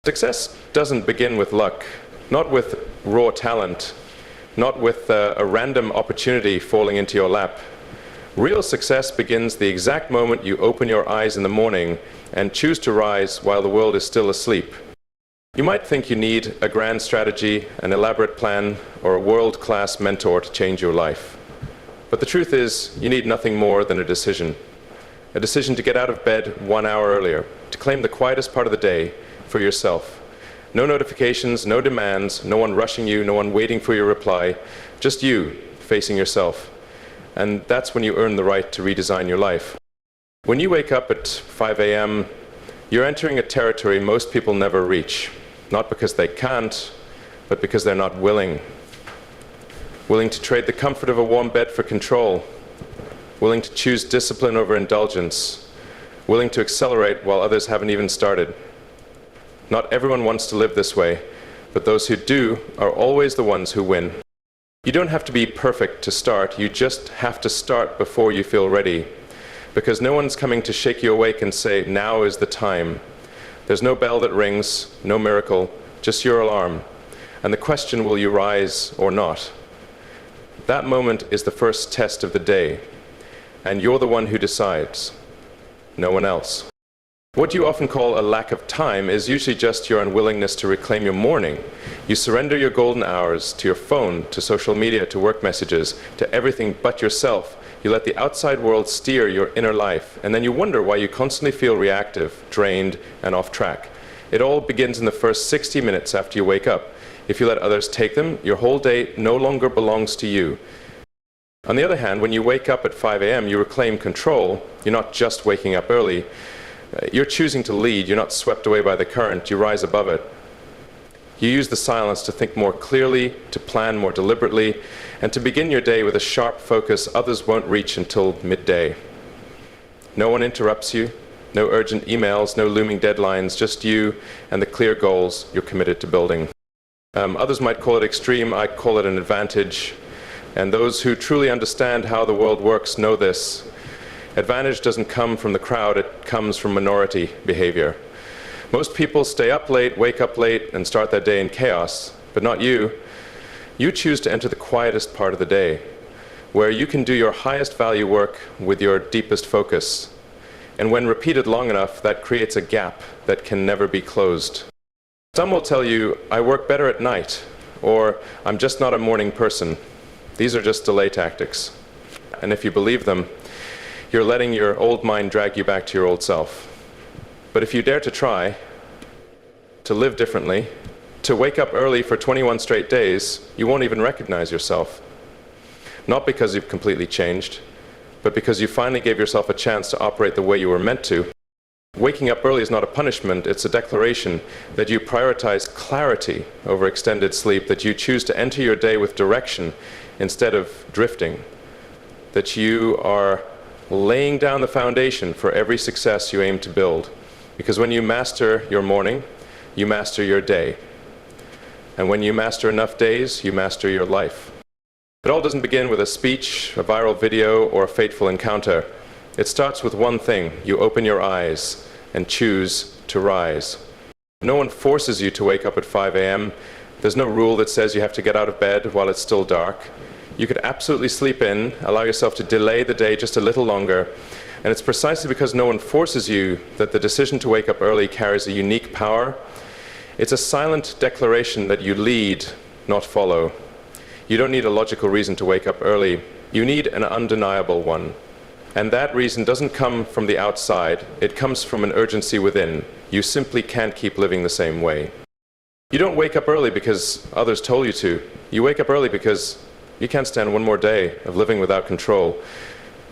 Success doesn't begin with luck, not with raw talent, not with a random opportunity falling into your lap. Real success begins the exact moment you open your eyes in the morning and choose to rise while the world is still asleep. You might think you need a grand strategy, an elaborate plan, or a world-class mentor to change your life. But the truth is, you need nothing more than a decision. A decision to get out of bed 1 hour earlier, to claim the quietest part of the day for yourself. No notifications, no demands, no one rushing you, no one waiting for your reply, just you facing yourself. And that's when you earn the right to redesign your life. When you wake up at 5 a.m., you're entering a territory most people never reach. Not because they can't, but because they're not willing. Willing to trade the comfort of a warm bed for control. Willing to choose discipline over indulgence. Willing to accelerate while others haven't even started. Not everyone wants to live this way, but those who do are always the ones who win. You don't have to be perfect to start, you just have to start before you feel ready. Because no one's coming to shake you awake and say, now is the time. There's no bell that rings, no miracle, just your alarm. And the question, will you rise or not? That moment is the first test of the day. And you're the one who decides, no one else. What you often call a lack of time is usually just your unwillingness to reclaim your morning. You surrender your golden hours to your phone, to social media, to work messages, to everything but yourself. You let the outside world steer your inner life, and then you wonder why you constantly feel reactive, drained, and off track. It all begins in the first 60 minutes after you wake up. If you let others take them, your whole day no longer belongs to you. On the other hand, when you wake up at 5 a.m., you reclaim control. You're not just waking up early. You're choosing to lead. You're not swept away by the current. You rise above it. You use the silence to think more clearly, to plan more deliberately, and to begin your day with a sharp focus others won't reach until midday. No one interrupts you, no urgent emails, no looming deadlines, just you and the clear goals you're committed to building. Others might call it extreme, I call it an advantage. And those who truly understand how the world works know this. Advantage doesn't come from the crowd, it comes from minority behavior. Most people stay up late, wake up late, and start their day in chaos, but not you. You choose to enter the quietest part of the day, where you can do your highest value work with your deepest focus. And when repeated long enough, that creates a gap that can never be closed. Some will tell you, I work better at night, or I'm just not a morning person. These are just delay tactics. And if you believe them, you're letting your old mind drag you back to your old self. But if you dare to try, to live differently, to wake up early for 21 straight days, you won't even recognize yourself. Not because you've completely changed, but because you finally gave yourself a chance to operate the way you were meant to. Waking up early is not a punishment, it's a declaration that you prioritize clarity over extended sleep, that you choose to enter your day with direction instead of drifting, that you are laying down the foundation for every success you aim to build. Because when you master your morning, you master your day. And when you master enough days, you master your life. It all doesn't begin with a speech, a viral video, or a fateful encounter. It starts with one thing. You open your eyes and choose to rise. No one forces you to wake up at 5 a.m. There's no rule that says you have to get out of bed while it's still dark. You could absolutely sleep in, allow yourself to delay the day just a little longer. And it's precisely because no one forces you that the decision to wake up early carries a unique power. It's a silent declaration that you lead, not follow. You don't need a logical reason to wake up early. You need an undeniable one. And that reason doesn't come from the outside. It comes from an urgency within. You simply can't keep living the same way. You don't wake up early because others told you to. You wake up early because you can't stand one more day of living without control.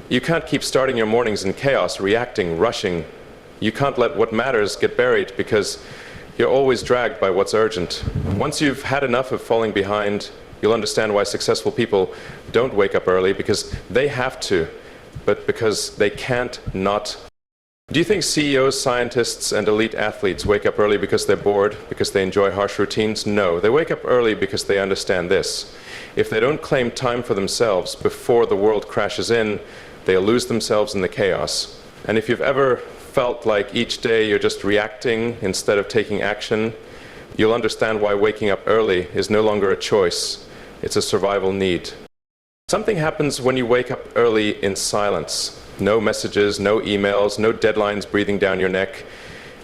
You can't keep starting your mornings in chaos, reacting, rushing. You can't let what matters get buried because you're always dragged by what's urgent. Once you've had enough of falling behind, you'll understand why successful people don't wake up early, because they have to, but because they can't not. Do you think CEOs, scientists, and elite athletes wake up early because they're bored, because they enjoy harsh routines? No, they wake up early because they understand this. If they don't claim time for themselves before the world crashes in, they'll lose themselves in the chaos. And if you've ever felt like each day you're just reacting instead of taking action, you'll understand why waking up early is no longer a choice. It's a survival need. Something happens when you wake up early in silence. No messages, no emails, no deadlines breathing down your neck.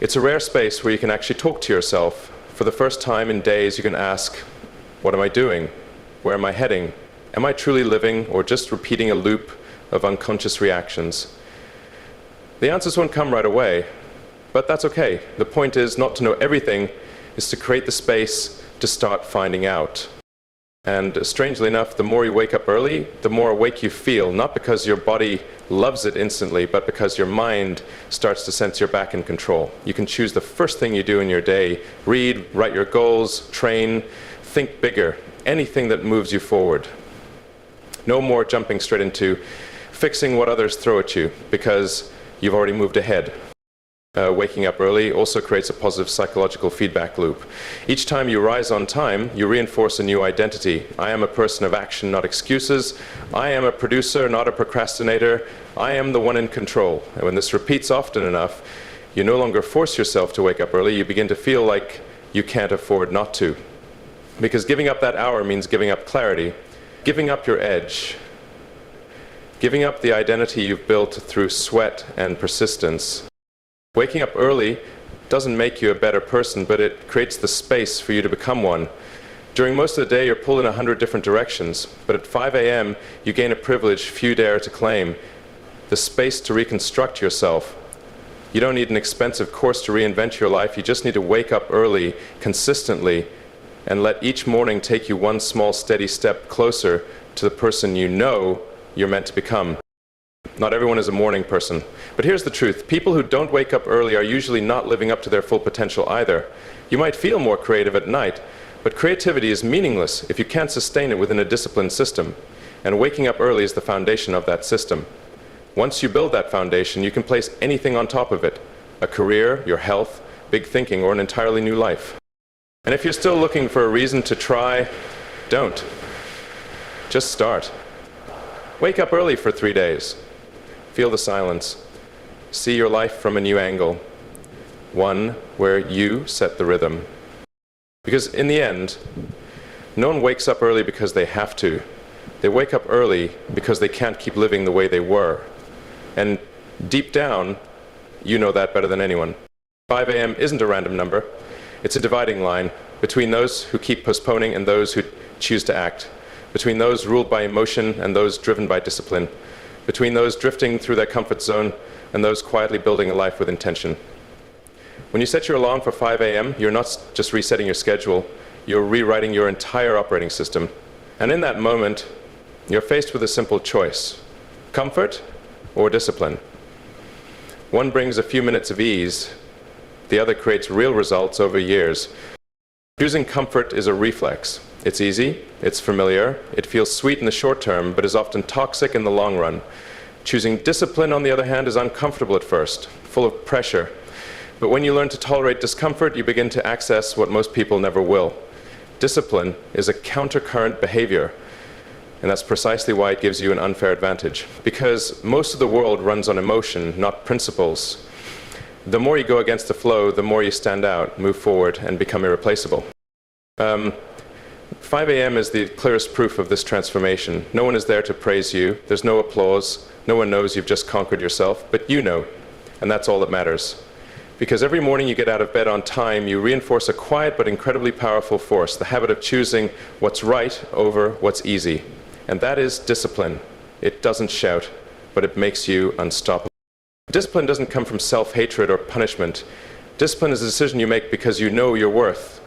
It's a rare space where you can actually talk to yourself. For the first time in days, you can ask, what am I doing? Where am I heading? Am I truly living or just repeating a loop of unconscious reactions? The answers won't come right away, but that's okay. The point is not to know everything, is to create the space to start finding out. And strangely enough, the more you wake up early, the more awake you feel, not because your body loves it instantly, but because your mind starts to sense you're back in control. You can choose the first thing you do in your day, read, write your goals, train, think bigger, anything that moves you forward. No more jumping straight into fixing what others throw at you, because you've already moved ahead. Waking up early also creates a positive psychological feedback loop. Each time you rise on time, you reinforce a new identity. I am a person of action, not excuses. I am a producer, not a procrastinator. I am the one in control. And when this repeats often enough, you no longer force yourself to wake up early. You begin to feel like you can't afford not to. Because giving up that hour means giving up clarity, giving up your edge, giving up the identity you've built through sweat and persistence. Waking up early doesn't make you a better person, but it creates the space for you to become one. During most of the day, you're pulled in 100 different directions, but at 5 a.m., you gain a privilege few dare to claim, the space to reconstruct yourself. You don't need an expensive course to reinvent your life. You just need to wake up early, consistently, and let each morning take you one small, steady step closer to the person you know you're meant to become. Not everyone is a morning person. But here's the truth. People who don't wake up early are usually not living up to their full potential either. You might feel more creative at night, but creativity is meaningless if you can't sustain it within a disciplined system. And waking up early is the foundation of that system. Once you build that foundation, you can place anything on top of it. A career, your health, big thinking, or an entirely new life. And if you're still looking for a reason to try, don't. Just start. Wake up early for 3 days. Feel the silence. See your life from a new angle. One where you set the rhythm. Because in the end, no one wakes up early because they have to. They wake up early because they can't keep living the way they were. And deep down, you know that better than anyone. 5 a.m. isn't a random number. It's a dividing line between those who keep postponing and those who choose to act. Between those ruled by emotion and those driven by discipline. Between those drifting through their comfort zone and those quietly building a life with intention. When you set your alarm for 5 a.m., you're not just resetting your schedule, you're rewriting your entire operating system. And in that moment, you're faced with a simple choice: comfort or discipline. One brings a few minutes of ease, the other creates real results over years. Choosing comfort is a reflex. It's easy, it's familiar, it feels sweet in the short term, but is often toxic in the long run. Choosing discipline, on the other hand, is uncomfortable at first, full of pressure. But when you learn to tolerate discomfort, you begin to access what most people never will. Discipline is a countercurrent behavior, and that's precisely why it gives you an unfair advantage. Because most of the world runs on emotion, not principles. The more you go against the flow, the more you stand out, move forward, and become irreplaceable. 5 a.m. is the clearest proof of this transformation. No one is there to praise you. There's no applause. No one knows you've just conquered yourself, but you know, and that's all that matters. Because every morning you get out of bed on time, you reinforce a quiet but incredibly powerful force, the habit of choosing what's right over what's easy. And that is discipline. It doesn't shout, but it makes you unstoppable. Discipline doesn't come from self-hatred or punishment. Discipline is a decision you make because you know your worth.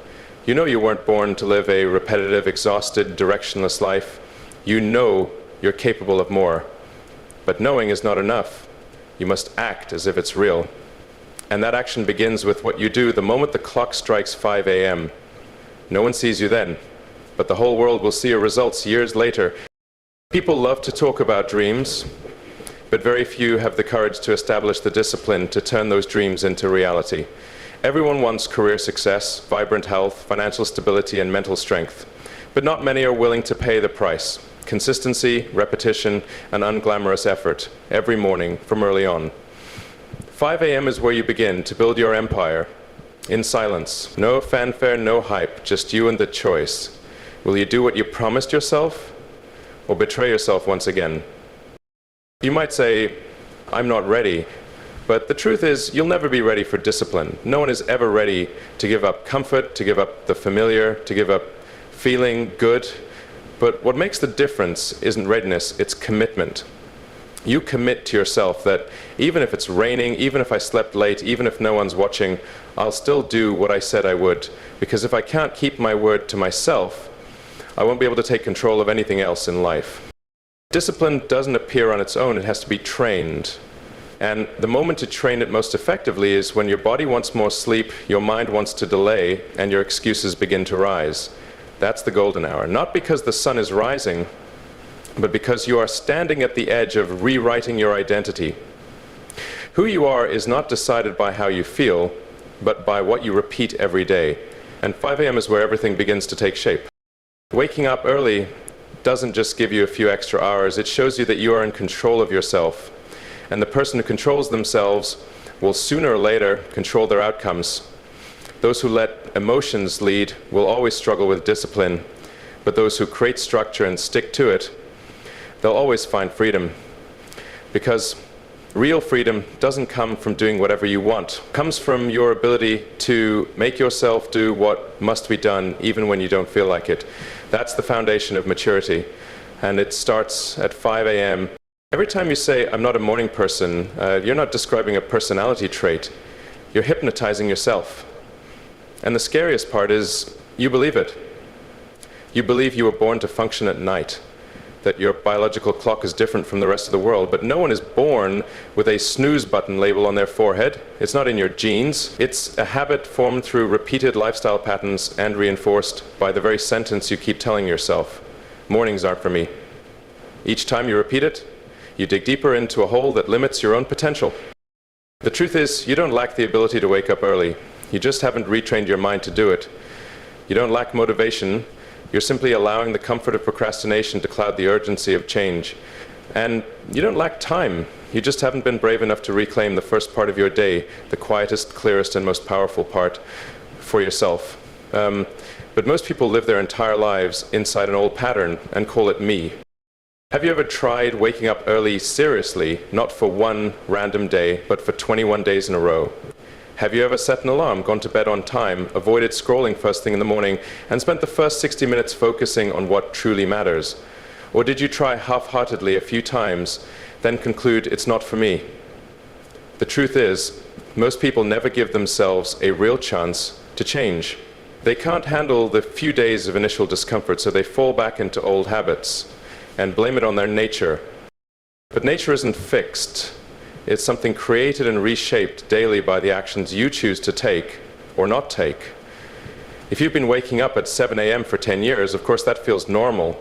You know you weren't born to live a repetitive, exhausted, directionless life. You know you're capable of more. But knowing is not enough. You must act as if it's real. And that action begins with what you do the moment the clock strikes 5 a.m. No one sees you then, but the whole world will see your results years later. People love to talk about dreams, but very few have the courage to establish the discipline to turn those dreams into reality. Everyone wants career success, vibrant health, financial stability, and mental strength. But not many are willing to pay the price. Consistency, repetition, and unglamorous effort every morning from early on. 5 a.m. is where you begin to build your empire. In silence. No fanfare, no hype, just you and the choice. Will you do what you promised yourself, or betray yourself once again? You might say, I'm not ready. But the truth is, you'll never be ready for discipline. No one is ever ready to give up comfort, to give up the familiar, to give up feeling good. But what makes the difference isn't readiness, it's commitment. You commit to yourself that even if it's raining, even if I slept late, even if no one's watching, I'll still do what I said I would. Because if I can't keep my word to myself, I won't be able to take control of anything else in life. Discipline doesn't appear on its own, it has to be trained. And the moment to train it most effectively is when your body wants more sleep, your mind wants to delay, and your excuses begin to rise. That's the golden hour. Not because the sun is rising, but because you are standing at the edge of rewriting your identity. Who you are is not decided by how you feel, but by what you repeat every day. And 5 a.m. is where everything begins to take shape. Waking up early doesn't just give you a few extra hours, it shows you that you are in control of yourself. And the person who controls themselves will sooner or later control their outcomes. Those who let emotions lead will always struggle with discipline, but those who create structure and stick to it, they'll always find freedom. Because real freedom doesn't come from doing whatever you want. It comes from your ability to make yourself do what must be done even when you don't feel like it. That's the foundation of maturity. And it starts at 5 a.m. Every time you say, I'm not a morning person, you're not describing a personality trait. You're hypnotizing yourself. And the scariest part is, you believe it. You believe you were born to function at night, that your biological clock is different from the rest of the world, but no one is born with a snooze button label on their forehead. It's not in your genes. It's a habit formed through repeated lifestyle patterns and reinforced by the very sentence you keep telling yourself. Mornings aren't for me. Each time you repeat it, you dig deeper into a hole that limits your own potential. The truth is, you don't lack the ability to wake up early. You just haven't retrained your mind to do it. You don't lack motivation. You're simply allowing the comfort of procrastination to cloud the urgency of change. And you don't lack time. You just haven't been brave enough to reclaim the first part of your day, the quietest, clearest, and most powerful part for yourself. But most people live their entire lives inside an old pattern and call it me. Have you ever tried waking up early seriously, not for one random day, but for 21 days in a row? Have you ever set an alarm, gone to bed on time, avoided scrolling first thing in the morning, and spent the first 60 minutes focusing on what truly matters? Or did you try half-heartedly a few times, then conclude it's not for me? The truth is, most people never give themselves a real chance to change. They can't handle the few days of initial discomfort, so they fall back into old habits and blame it on their nature. But nature isn't fixed. It's something created and reshaped daily by the actions you choose to take or not take. If you've been waking up at 7 a.m. for 10 years, of course that feels normal.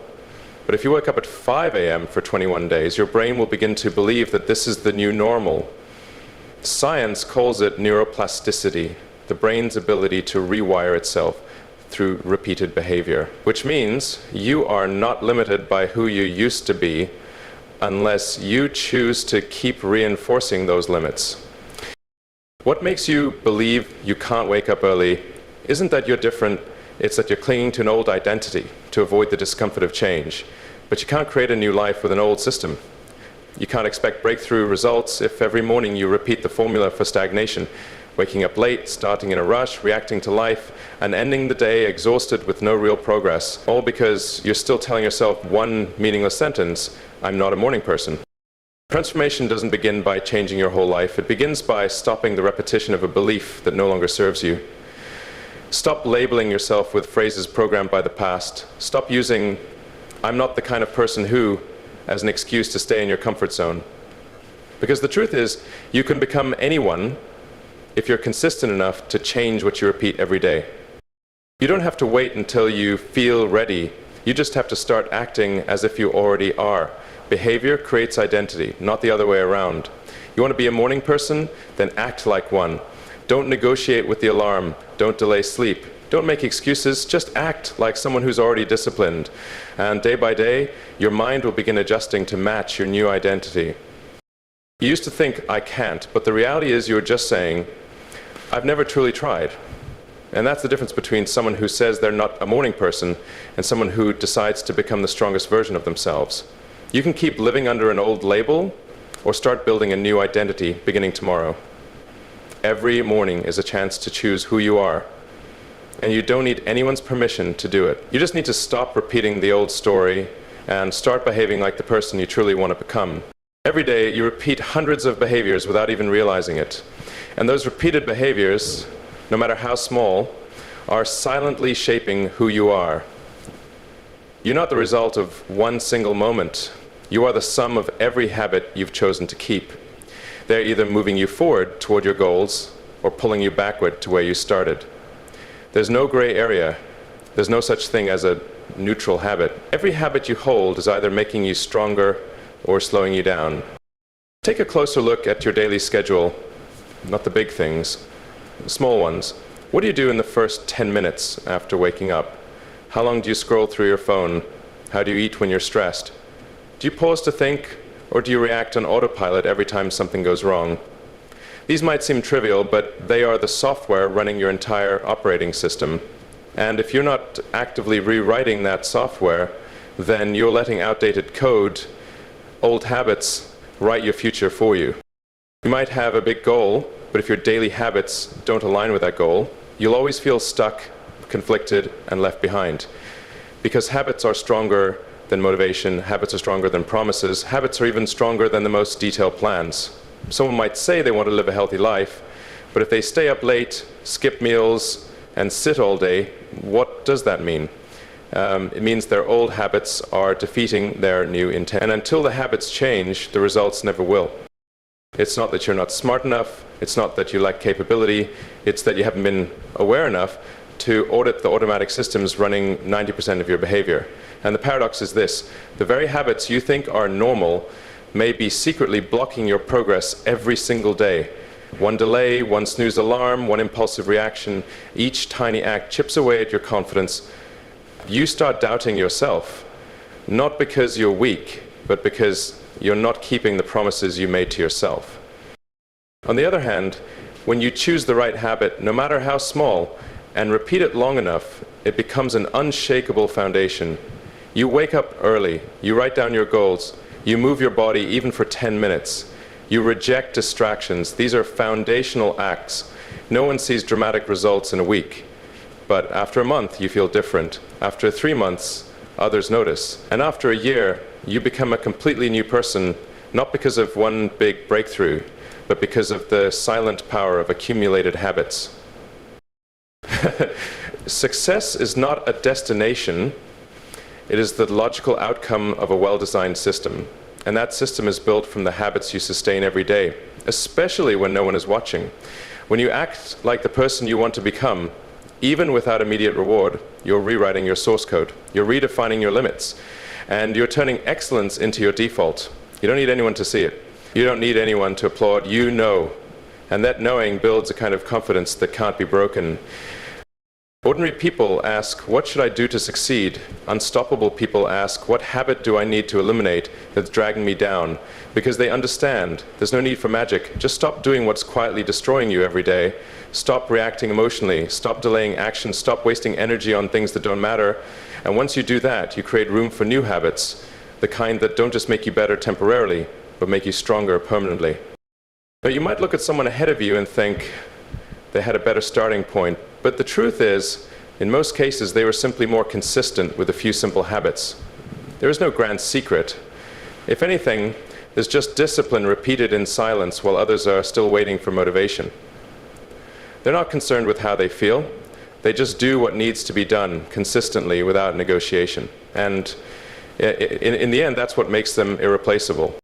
But if you wake up at 5 a.m. for 21 days, your brain will begin to believe that this is the new normal. Science calls it neuroplasticity, the brain's ability to rewire itself through repeated behavior, which means you are not limited by who you used to be unless you choose to keep reinforcing those limits. What makes you believe you can't wake up early isn't that you're different, it's that you're clinging to an old identity to avoid the discomfort of change. But you can't create a new life with an old system. You can't expect breakthrough results if every morning you repeat the formula for stagnation. Waking up late, starting in a rush, reacting to life, and ending the day exhausted with no real progress, all because you're still telling yourself one meaningless sentence, I'm not a morning person. Transformation doesn't begin by changing your whole life. It begins by stopping the repetition of a belief that no longer serves you. Stop labeling yourself with phrases programmed by the past. Stop using, I'm not the kind of person who, as an excuse to stay in your comfort zone. Because the truth is, you can become anyone if you're consistent enough to change what you repeat every day. You don't have to wait until you feel ready. You just have to start acting as if you already are. Behavior creates identity, not the other way around. You want to be a morning person? Then act like one. Don't negotiate with the alarm. Don't delay sleep. Don't make excuses. Just act like someone who's already disciplined. And day by day, your mind will begin adjusting to match your new identity. You used to think, I can't, but the reality is you're just saying, I've never truly tried. And that's the difference between someone who says they're not a morning person and someone who decides to become the strongest version of themselves. You can keep living under an old label or start building a new identity beginning tomorrow. Every morning is a chance to choose who you are. And you don't need anyone's permission to do it. You just need to stop repeating the old story and start behaving like the person you truly want to become. Every day you repeat hundreds of behaviors without even realizing it. And those repeated behaviors, no matter how small, are silently shaping who you are. You're not the result of one single moment. You are the sum of every habit you've chosen to keep. They're either moving you forward toward your goals or pulling you backward to where you started. There's no gray area. There's no such thing as a neutral habit. Every habit you hold is either making you stronger or slowing you down. Take a closer look at your daily schedule, not the big things, the small ones. What do you do in the first 10 minutes after waking up? How long do you scroll through your phone? How do you eat when you're stressed? Do you pause to think, or do you react on autopilot every time something goes wrong? These might seem trivial, but they are the software running your entire operating system. And if you're not actively rewriting that software, then you're letting outdated code, old habits, write your future for you. You might have a big goal, but if your daily habits don't align with that goal, you'll always feel stuck, conflicted, and left behind. Because habits are stronger than motivation, habits are stronger than promises, habits are even stronger than the most detailed plans. Someone might say they want to live a healthy life, but if they stay up late, skip meals, and sit all day, what does that mean? It means their old habits are defeating their new intent. And until the habits change, the results never will. It's not that you're not smart enough, it's not that you lack capability, it's that you haven't been aware enough to audit the automatic systems running 90% of your behavior. And the paradox is this: the very habits you think are normal may be secretly blocking your progress every single day. One delay, one snooze alarm, one impulsive reaction, each tiny act chips away at your confidence. You start doubting yourself, not because you're weak, but because you're not keeping the promises you made to yourself. On the other hand, when you choose the right habit, no matter how small, and repeat it long enough, it becomes an unshakable foundation. You wake up early, you write down your goals, you move your body even for 10 minutes. You reject distractions. These are foundational acts. No one sees dramatic results in a week. But after a month, you feel different. After 3 months, others notice. And after a year, you become a completely new person, not because of one big breakthrough, but because of the silent power of accumulated habits. Success is not a destination. It is the logical outcome of a well-designed system. And that system is built from the habits you sustain every day, especially when no one is watching. When you act like the person you want to become, even without immediate reward, you're rewriting your source code. You're redefining your limits. And you're turning excellence into your default. You don't need anyone to see it. You don't need anyone to applaud. You know. And that knowing builds a kind of confidence that can't be broken. Ordinary people ask, what should I do to succeed? Unstoppable people ask, what habit do I need to eliminate that's dragging me down? Because they understand there's no need for magic. Just stop doing what's quietly destroying you every day. Stop reacting emotionally. Stop delaying action. Stop wasting energy on things that don't matter. And once you do that, you create room for new habits, the kind that don't just make you better temporarily, but make you stronger permanently. Now, you might look at someone ahead of you and think they had a better starting point. But the truth is, in most cases, they were simply more consistent with a few simple habits. There is no grand secret. If anything, there's just discipline repeated in silence while others are still waiting for motivation. They're not concerned with how they feel. They just do what needs to be done consistently without negotiation. And in the end, that's what makes them irreplaceable.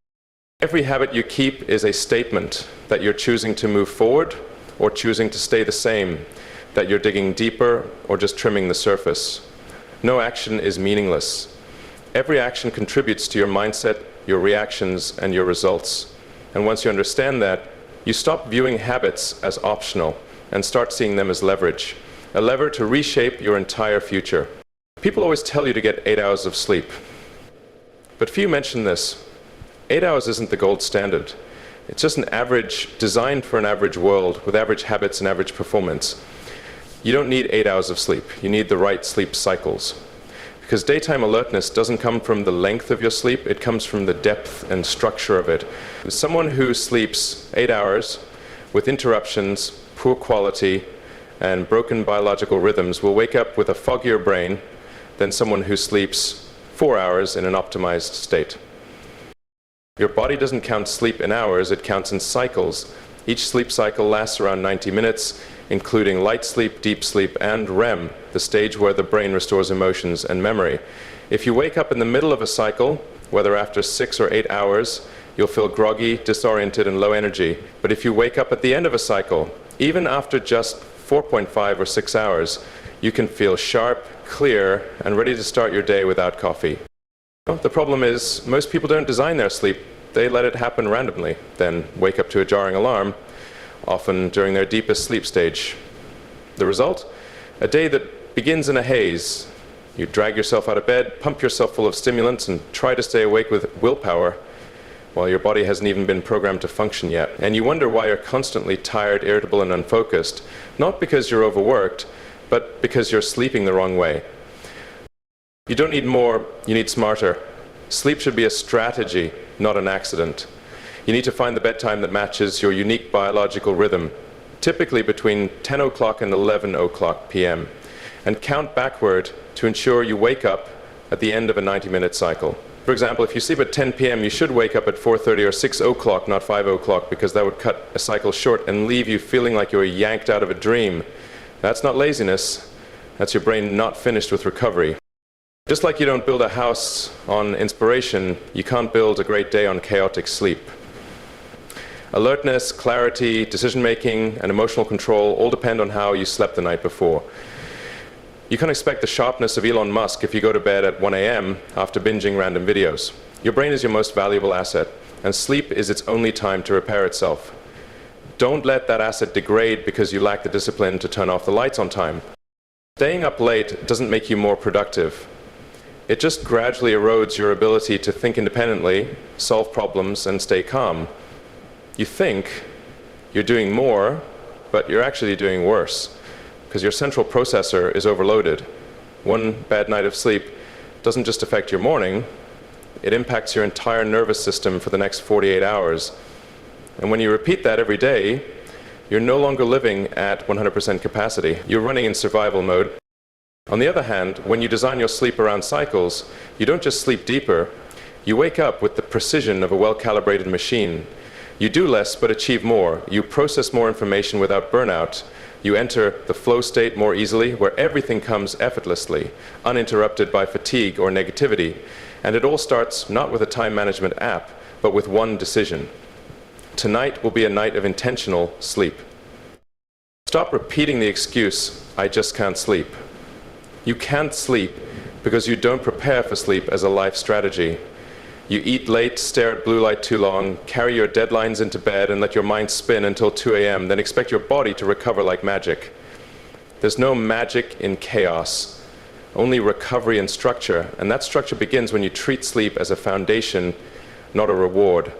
Every habit you keep is a statement that you're choosing to move forward or choosing to stay the same, that you're digging deeper or just trimming the surface. No action is meaningless. Every action contributes to your mindset, your reactions, and your results. And once you understand that, you stop viewing habits as optional and start seeing them as leverage, a lever to reshape your entire future. People always tell you to get 8 hours of sleep. But few mention this. 8 hours isn't the gold standard. It's just an average, designed for an average world with average habits and average performance. You don't need 8 hours of sleep. You need the right sleep cycles. Because daytime alertness doesn't come from the length of your sleep, it comes from the depth and structure of it. Someone who sleeps 8 hours with interruptions, poor quality, and broken biological rhythms will wake up with a foggier brain than someone who sleeps 4 hours in an optimized state. Your body doesn't count sleep in hours, it counts in cycles. Each sleep cycle lasts around 90 minutes, including light sleep, deep sleep, and REM, the stage where the brain restores emotions and memory. If you wake up in the middle of a cycle, whether after 6 or 8 hours, you'll feel groggy, disoriented, and low energy. But if you wake up at the end of a cycle, even after just 4.5 or 6 hours, you can feel sharp, clear, and ready to start your day without coffee. The problem is, most people don't design their sleep. They let it happen randomly, then wake up to a jarring alarm, often during their deepest sleep stage. The result? A day that begins in a haze. You drag yourself out of bed, pump yourself full of stimulants, and try to stay awake with willpower, while your body hasn't even been programmed to function yet. And you wonder why you're constantly tired, irritable, and unfocused, not because you're overworked, but because you're sleeping the wrong way. You don't need more, you need smarter. Sleep should be a strategy, not an accident. You need to find the bedtime that matches your unique biological rhythm, typically between 10 o'clock and 11 o'clock p.m., and count backward to ensure you wake up at the end of a 90-minute cycle. For example, if you sleep at 10 p.m., you should wake up at 4:30 or 6 o'clock, not 5 o'clock, because that would cut a cycle short and leave you feeling like you were yanked out of a dream. That's not laziness. That's your brain not finished with recovery. Just like you don't build a house on inspiration, you can't build a great day on chaotic sleep. Alertness, clarity, decision-making, and emotional control all depend on how you slept the night before. You can't expect the sharpness of Elon Musk if you go to bed at 1 a.m. after binging random videos. Your brain is your most valuable asset, and sleep is its only time to repair itself. Don't let that asset degrade because you lack the discipline to turn off the lights on time. Staying up late doesn't make you more productive. It just gradually erodes your ability to think independently, solve problems, and stay calm. You think you're doing more, but you're actually doing worse, because your central processor is overloaded. One bad night of sleep doesn't just affect your morning, it impacts your entire nervous system for the next 48 hours. And when you repeat that every day, you're no longer living at 100% capacity. You're running in survival mode. On the other hand, when you design your sleep around cycles, you don't just sleep deeper, you wake up with the precision of a well-calibrated machine. You do less but achieve more. You process more information without burnout. You enter the flow state more easily, where everything comes effortlessly, uninterrupted by fatigue or negativity. And it all starts not with a time management app, but with one decision. Tonight will be a night of intentional sleep. Stop repeating the excuse, "I just can't sleep." You can't sleep because you don't prepare for sleep as a life strategy. You eat late, stare at blue light too long, carry your deadlines into bed and let your mind spin until 2 a.m., then expect your body to recover like magic. There's no magic in chaos, only recovery and structure, and that structure begins when you treat sleep as a foundation, not a reward.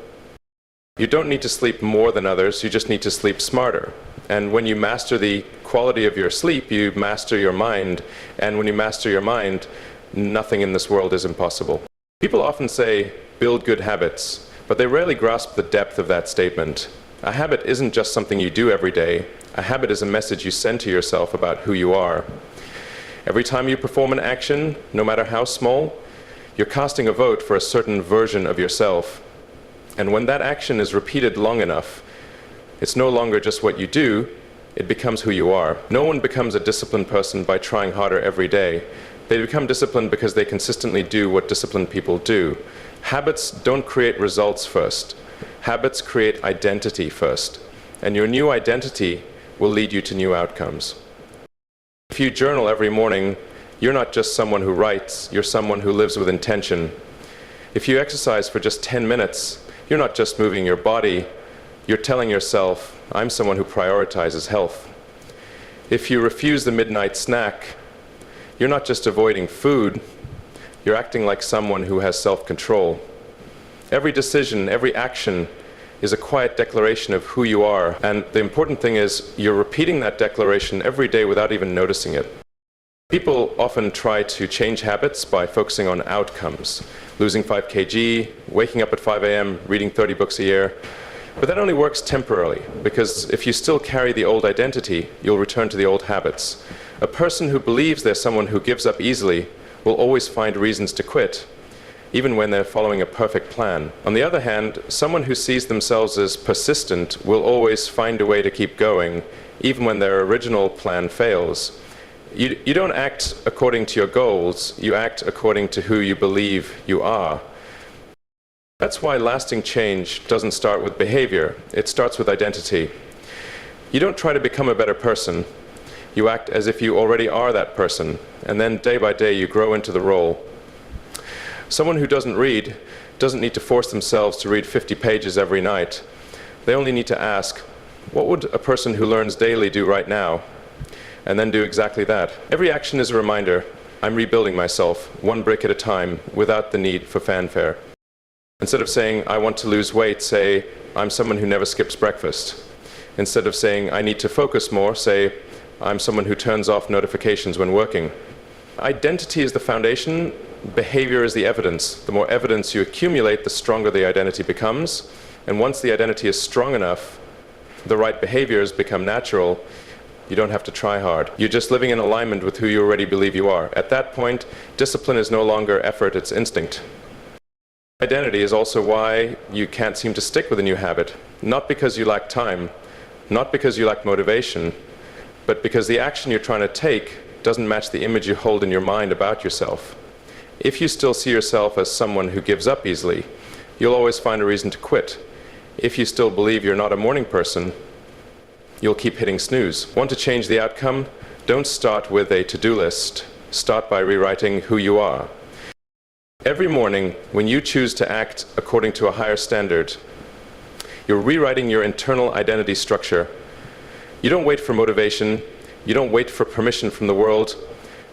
You don't need to sleep more than others, you just need to sleep smarter. And when you master the quality of your sleep, you master your mind. And when you master your mind, nothing in this world is impossible. People often say, build good habits, but they rarely grasp the depth of that statement. A habit isn't just something you do every day. A habit is a message you send to yourself about who you are. Every time you perform an action, no matter how small, you're casting a vote for a certain version of yourself. And when that action is repeated long enough, it's no longer just what you do, it becomes who you are. No one becomes a disciplined person by trying harder every day. They become disciplined because they consistently do what disciplined people do. Habits don't create results first. Habits create identity first. And your new identity will lead you to new outcomes. If you journal every morning, you're not just someone who writes, you're someone who lives with intention. If you exercise for just 10 minutes, you're not just moving your body, you're telling yourself, I'm someone who prioritizes health. If you refuse the midnight snack, you're not just avoiding food, you're acting like someone who has self-control. Every decision, every action is a quiet declaration of who you are. And the important thing is you're repeating that declaration every day without even noticing it. People often try to change habits by focusing on outcomes, losing 5 kg, waking up at 5 a.m., reading 30 books a year. But that only works temporarily, because if you still carry the old identity, you'll return to the old habits. A person who believes they're someone who gives up easily will always find reasons to quit, even when they're following a perfect plan. On the other hand, someone who sees themselves as persistent will always find a way to keep going, even when their original plan fails. You don't act according to your goals, you act according to who you believe you are. That's why lasting change doesn't start with behavior, it starts with identity. You don't try to become a better person, you act as if you already are that person, and then day by day you grow into the role. Someone who doesn't read doesn't need to force themselves to read 50 pages every night. They only need to ask, what would a person who learns daily do right now? And then do exactly that. Every action is a reminder, I'm rebuilding myself, one brick at a time, without the need for fanfare. Instead of saying, I want to lose weight, say, I'm someone who never skips breakfast. Instead of saying, I need to focus more, say, I'm someone who turns off notifications when working. Identity is the foundation, behavior is the evidence. The more evidence you accumulate, the stronger the identity becomes. And once the identity is strong enough, the right behaviors become natural. You don't have to try hard. You're just living in alignment with who you already believe you are. At that point, discipline is no longer effort, it's instinct. Identity is also why you can't seem to stick with a new habit. Not because you lack time, not because you lack motivation, but because the action you're trying to take doesn't match the image you hold in your mind about yourself. If you still see yourself as someone who gives up easily, you'll always find a reason to quit. If you still believe you're not a morning person, you'll keep hitting snooze. Want to change the outcome? Don't start with a to-do list. Start by rewriting who you are. Every morning, when you choose to act according to a higher standard, you're rewriting your internal identity structure. You don't wait for motivation. You don't wait for permission from the world.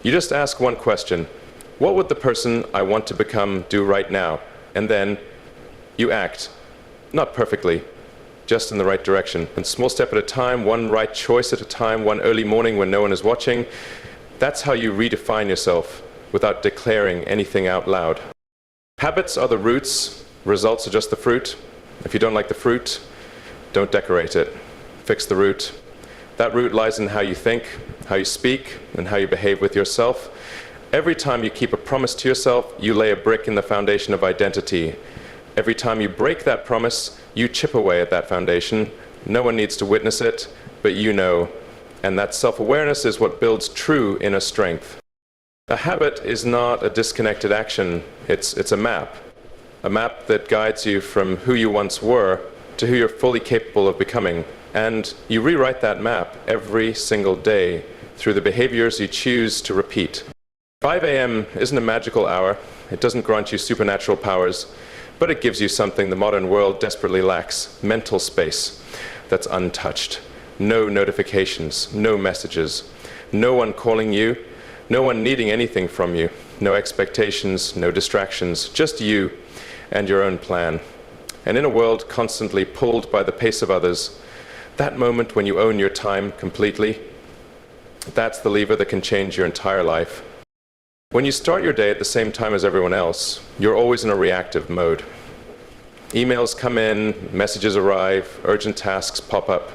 You just ask one question. What would the person I want to become do right now? And then you act. Not perfectly, just in the right direction. One small step at a time, one right choice at a time, one early morning when no one is watching. That's how you redefine yourself without declaring anything out loud. Habits are the roots, results are just the fruit. If you don't like the fruit, don't decorate it. Fix the root. That root lies in how you think, how you speak, and how you behave with yourself. Every time you keep a promise to yourself, you lay a brick in the foundation of identity. Every time you break that promise, you chip away at that foundation. No one needs to witness it, but you know. And that self-awareness is what builds true inner strength. A habit is not a disconnected action, it's a map that guides you from who you once were to who you're fully capable of becoming. And you rewrite that map every single day through the behaviors you choose to repeat. 5 a.m. isn't a magical hour, it doesn't grant you supernatural powers, but it gives you something the modern world desperately lacks: mental space that's untouched. No notifications, no messages, no one calling you, no one needing anything from you, no expectations, no distractions, just you and your own plan. And in a world constantly pulled by the pace of others, that moment when you own your time completely, that's the lever that can change your entire life. When you start your day at the same time as everyone else, you're always in a reactive mode. Emails come in, messages arrive, urgent tasks pop up.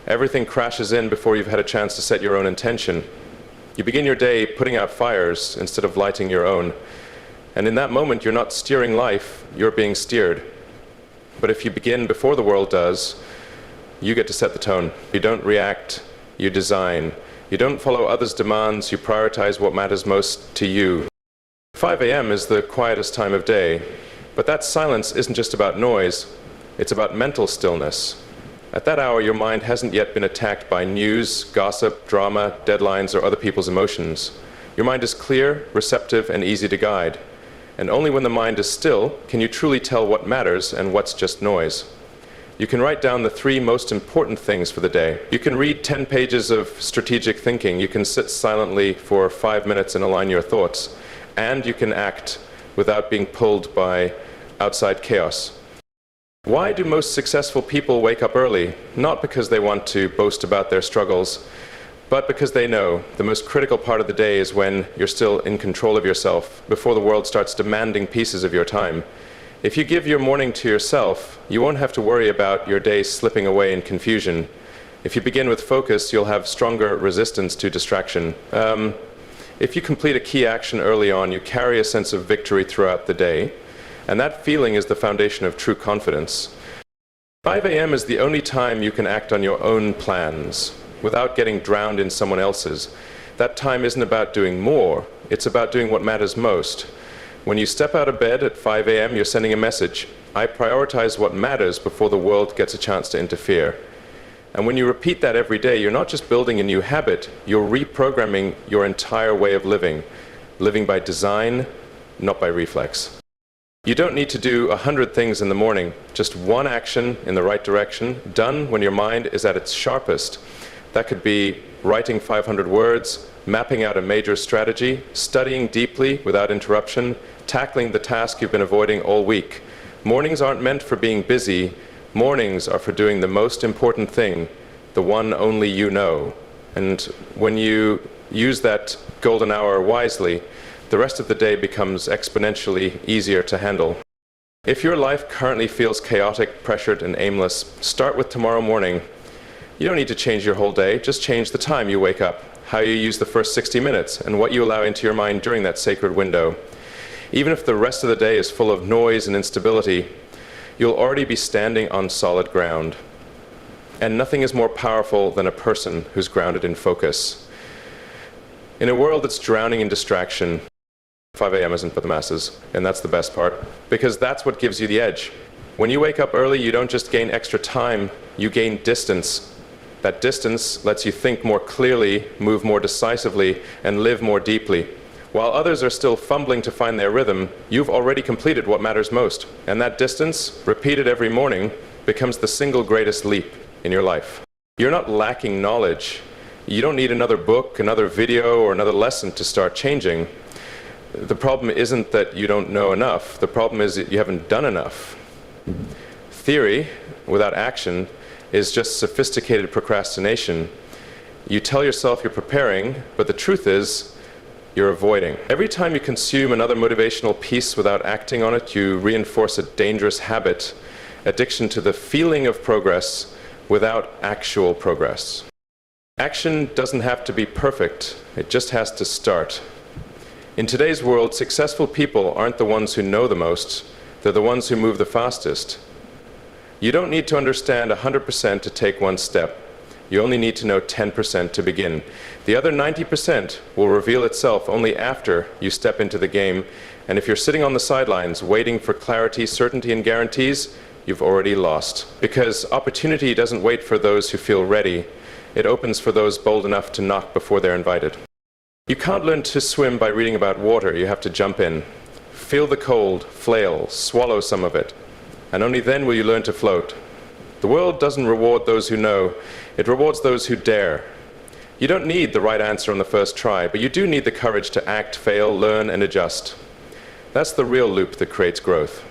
Everything crashes in before you've had a chance to set your own intention. You begin your day putting out fires instead of lighting your own. And in that moment, you're not steering life, you're being steered. But if you begin before the world does, you get to set the tone. You don't react, you design. You don't follow others' demands, you prioritize what matters most to you. 5 a.m. is the quietest time of day, but that silence isn't just about noise, it's about mental stillness. At that hour, your mind hasn't yet been attacked by news, gossip, drama, deadlines, or other people's emotions. Your mind is clear, receptive, and easy to guide. And only when the mind is still can you truly tell what matters and what's just noise. You can write down the 3 most important things for the day. You can read 10 pages of strategic thinking. You can sit silently for 5 minutes and align your thoughts. And you can act without being pulled by outside chaos. Why do most successful people wake up early? Not because they want to boast about their struggles, but because they know the most critical part of the day is when you're still in control of yourself, before the world starts demanding pieces of your time. If you give your morning to yourself, you won't have to worry about your day slipping away in confusion. If you begin with focus, you'll have stronger resistance to distraction. If you complete a key action early on, you carry a sense of victory throughout the day, and that feeling is the foundation of true confidence. 5 a.m. is the only time you can act on your own plans without getting drowned in someone else's. That time isn't about doing more, it's about doing what matters most. When you step out of bed at 5 a.m., you're sending a message. I prioritize what matters before the world gets a chance to interfere. And when you repeat that every day, you're not just building a new habit, you're reprogramming your entire way of living. Living by design, not by reflex. You don't need to do 100 things in the morning. Just one action in the right direction, done when your mind is at its sharpest. That could be writing 500 words, mapping out a major strategy, studying deeply without interruption, tackling the task you've been avoiding all week. Mornings aren't meant for being busy. Mornings are for doing the most important thing, the one only you know. And when you use that golden hour wisely, the rest of the day becomes exponentially easier to handle. If your life currently feels chaotic, pressured, and aimless, start with tomorrow morning. You don't need to change your whole day, just change the time you wake up, how you use the first 60 minutes, and what you allow into your mind during that sacred window. Even if the rest of the day is full of noise and instability, you'll already be standing on solid ground. And nothing is more powerful than a person who's grounded in focus. In a world that's drowning in distraction, 5 a.m. isn't for the masses, and that's the best part, because that's what gives you the edge. When you wake up early, you don't just gain extra time, you gain distance. That distance lets you think more clearly, move more decisively, and live more deeply. While others are still fumbling to find their rhythm, you've already completed what matters most. And that distance, repeated every morning, becomes the single greatest leap in your life. You're not lacking knowledge. You don't need another book, another video, or another lesson to start changing. The problem isn't that you don't know enough. The problem is that you haven't done enough. Theory, without action, is just sophisticated procrastination. You tell yourself you're preparing, but the truth is, you're avoiding. Every time you consume another motivational piece without acting on it, you reinforce a dangerous habit, addiction to the feeling of progress without actual progress. Action doesn't have to be perfect, it just has to start. In today's world, successful people aren't the ones who know the most, they're the ones who move the fastest. You don't need to understand 100% to take one step. You only need to know 10% to begin. The other 90% will reveal itself only after you step into the game, and if you're sitting on the sidelines waiting for clarity, certainty, and guarantees, you've already lost. Because opportunity doesn't wait for those who feel ready. It opens for those bold enough to knock before they're invited. You can't learn to swim by reading about water, you have to jump in. Feel the cold, flail, swallow some of it, and only then will you learn to float. The world doesn't reward those who know, it rewards those who dare. You don't need the right answer on the first try, but you do need the courage to act, fail, learn, and adjust. That's the real loop that creates growth.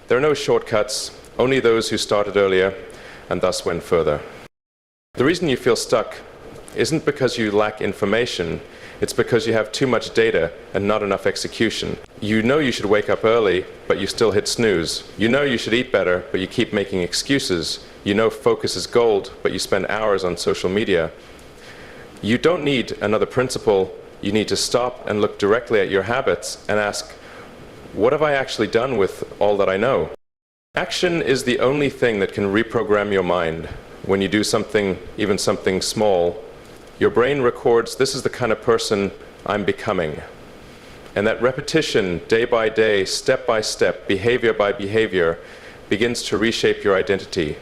There are no shortcuts, only those who started earlier and thus went further. The reason you feel stuck isn't because you lack information, it's because you have too much data and not enough execution. You know you should wake up early, but you still hit snooze. You know you should eat better, but you keep making excuses. You know focus is gold, but you spend hours on social media. You don't need another principle. You need to stop and look directly at your habits and ask, what have I actually done with all that I know? Action is the only thing that can reprogram your mind. When you do something, even something small, your brain records, this is the kind of person I'm becoming. And that repetition, day by day, step by step, behavior by behavior, begins to reshape your identity.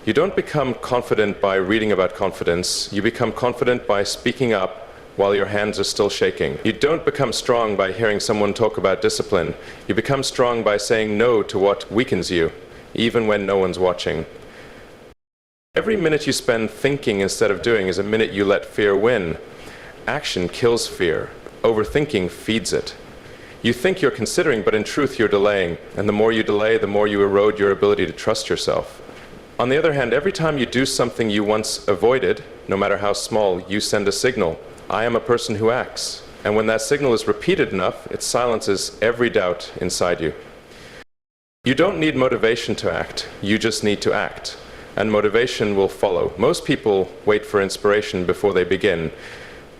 You don't become confident by reading about confidence. You become confident by speaking up while your hands are still shaking. You don't become strong by hearing someone talk about discipline. You become strong by saying no to what weakens you, even when no one's watching. Every minute you spend thinking instead of doing is a minute you let fear win. Action kills fear. Overthinking feeds it. You think you're considering, but in truth you're delaying. And the more you delay, the more you erode your ability to trust yourself. On the other hand, every time you do something you once avoided, no matter how small, you send a signal. I am a person who acts. And when that signal is repeated enough, it silences every doubt inside you. You don't need motivation to act. You just need to act. And motivation will follow. Most people wait for inspiration before they begin.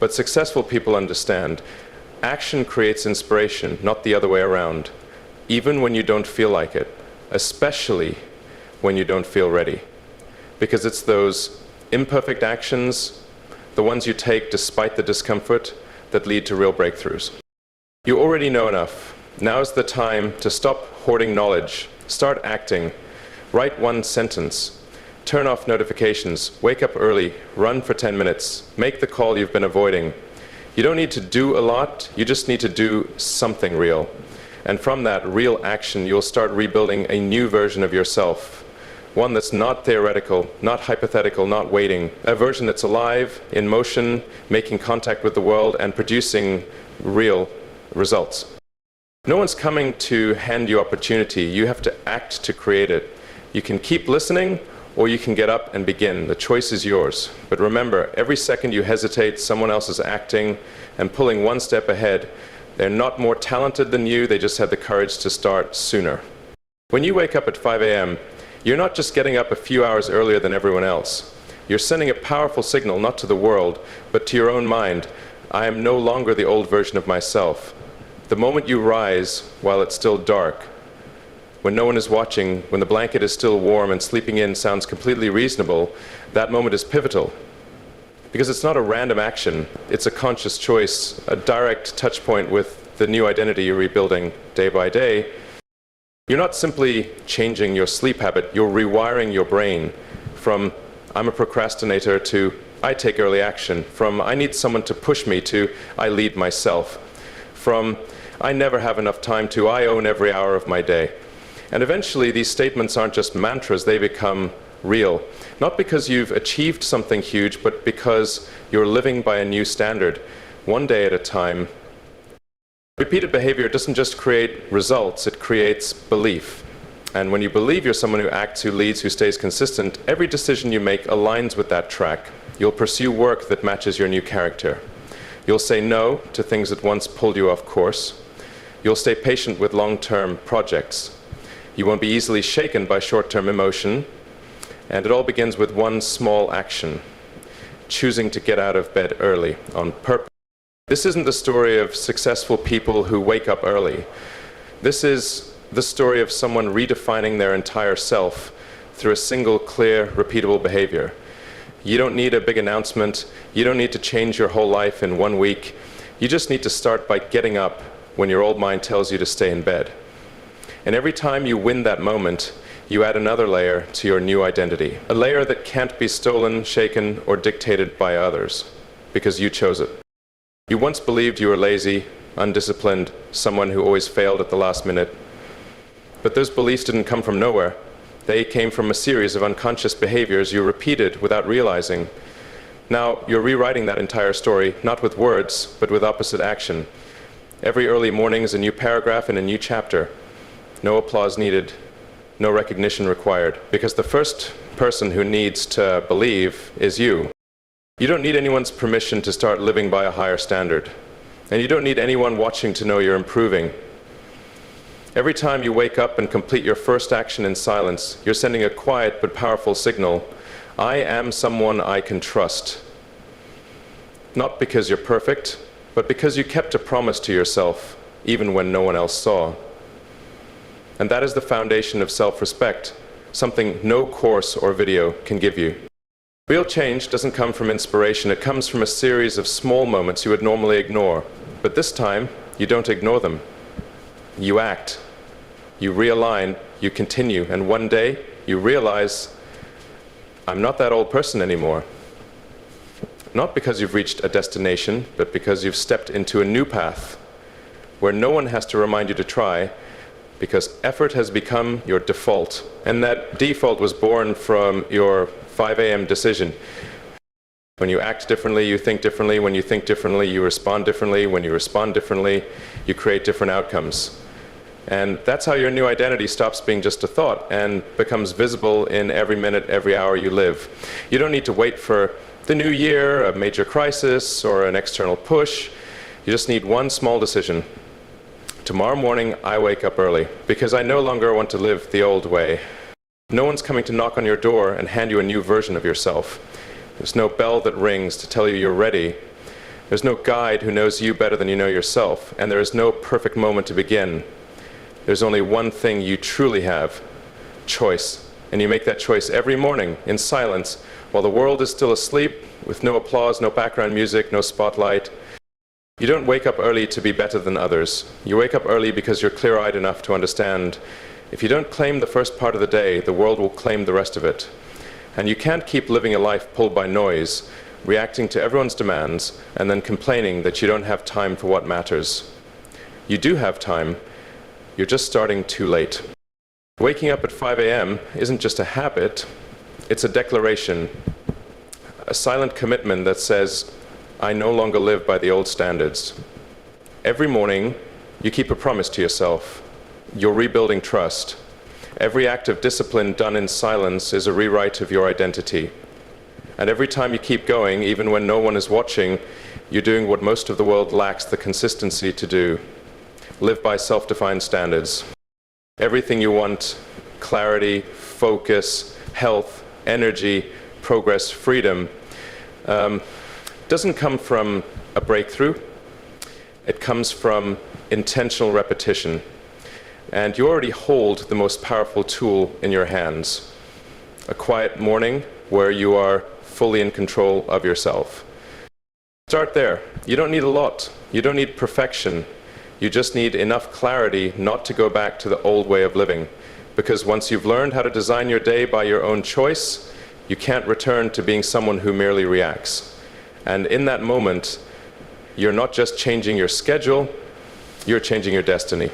But successful people understand. Action creates inspiration, not the other way around. Even when you don't feel like it. Especially when you don't feel ready. Because it's those imperfect actions, the ones you take despite the discomfort, that lead to real breakthroughs. You already know enough. Now's the time to stop hoarding knowledge. Start acting. Write one sentence. Turn off notifications. Wake up early. Run for 10 minutes. Make the call you've been avoiding. You don't need to do a lot. You just need to do something real. And from that real action, you'll start rebuilding a new version of yourself. One that's not theoretical, not hypothetical, not waiting. A version that's alive, in motion, making contact with the world, and producing real results. No one's coming to hand you opportunity. You have to act to create it. You can keep listening, or you can get up and begin. The choice is yours. But remember, every second you hesitate, someone else is acting and pulling one step ahead. They're not more talented than you, they just had the courage to start sooner. When you wake up at 5 a.m., you're not just getting up a few hours earlier than everyone else. You're sending a powerful signal, not to the world, but to your own mind. I am no longer the old version of myself. The moment you rise while it's still dark, when no one is watching, when the blanket is still warm and sleeping in sounds completely reasonable, that moment is pivotal. Because it's not a random action, it's a conscious choice, a direct touch point with the new identity you're rebuilding day by day. You're not simply changing your sleep habit, you're rewiring your brain from I'm a procrastinator to I take early action, from I need someone to push me to I lead myself, from I never have enough time to I own every hour of my day. And eventually these statements aren't just mantras, they become real. Not because you've achieved something huge, but because you're living by a new standard, one day at a time. Repeated behavior doesn't just create results, it creates belief. And when you believe you're someone who acts, who leads, who stays consistent, every decision you make aligns with that track. You'll pursue work that matches your new character. You'll say no to things that once pulled you off course. You'll stay patient with long-term projects. You won't be easily shaken by short-term emotion. And it all begins with one small action, choosing to get out of bed early on purpose. This isn't the story of successful people who wake up early. This is the story of someone redefining their entire self through a single, clear, repeatable behavior. You don't need a big announcement. You don't need to change your whole life in 1 week. You just need to start by getting up when your old mind tells you to stay in bed. And every time you win that moment, you add another layer to your new identity. A layer that can't be stolen, shaken, or dictated by others, because you chose it. You once believed you were lazy, undisciplined, someone who always failed at the last minute. But those beliefs didn't come from nowhere. They came from a series of unconscious behaviors you repeated without realizing. Now, you're rewriting that entire story, not with words, but with opposite action. Every early morning is a new paragraph and a new chapter. No applause needed, no recognition required, because the first person who needs to believe is you. You don't need anyone's permission to start living by a higher standard. And you don't need anyone watching to know you're improving. Every time you wake up and complete your first action in silence, you're sending a quiet but powerful signal. I am someone I can trust. Not because you're perfect, but because you kept a promise to yourself, even when no one else saw. And that is the foundation of self-respect, something no course or video can give you. Real change doesn't come from inspiration, it comes from a series of small moments you would normally ignore. But this time, you don't ignore them. You act, you realign, you continue, and one day you realize, I'm not that old person anymore. Not because you've reached a destination, but because you've stepped into a new path, where no one has to remind you to try, because effort has become your default. And that default was born from your 5 a.m. decision. When you act differently, you think differently. When you think differently, you respond differently. When you respond differently, you create different outcomes. And that's how your new identity stops being just a thought and becomes visible in every minute, every hour you live. You don't need to wait for the new year, a major crisis, or an external push. You just need one small decision. Tomorrow morning, I wake up early because I no longer want to live the old way. No one's coming to knock on your door and hand you a new version of yourself. There's no bell that rings to tell you you're ready. There's no guide who knows you better than you know yourself. And there is no perfect moment to begin. There's only one thing you truly have: choice. And you make that choice every morning in silence while the world is still asleep, with no applause, no background music, no spotlight. You don't wake up early to be better than others. You wake up early because you're clear-eyed enough to understand if you don't claim the first part of the day, the world will claim the rest of it. And you can't keep living a life pulled by noise, reacting to everyone's demands, and then complaining that you don't have time for what matters. You do have time. You're just starting too late. Waking up at 5 a.m. isn't just a habit, it's a declaration, a silent commitment that says, I no longer live by the old standards. Every morning, you keep a promise to yourself. You're rebuilding trust. Every act of discipline done in silence is a rewrite of your identity. And every time you keep going, even when no one is watching, you're doing what most of the world lacks the consistency to do. Live by self-defined standards. Everything you want, clarity, focus, health, energy, progress, freedom, doesn't come from a breakthrough. It comes from intentional repetition. And you already hold the most powerful tool in your hands: a quiet morning where you are fully in control of yourself. Start there. You don't need a lot. You don't need perfection. You just need enough clarity not to go back to the old way of living. Because once you've learned how to design your day by your own choice, you can't return to being someone who merely reacts. And in that moment, you're not just changing your schedule, you're changing your destiny.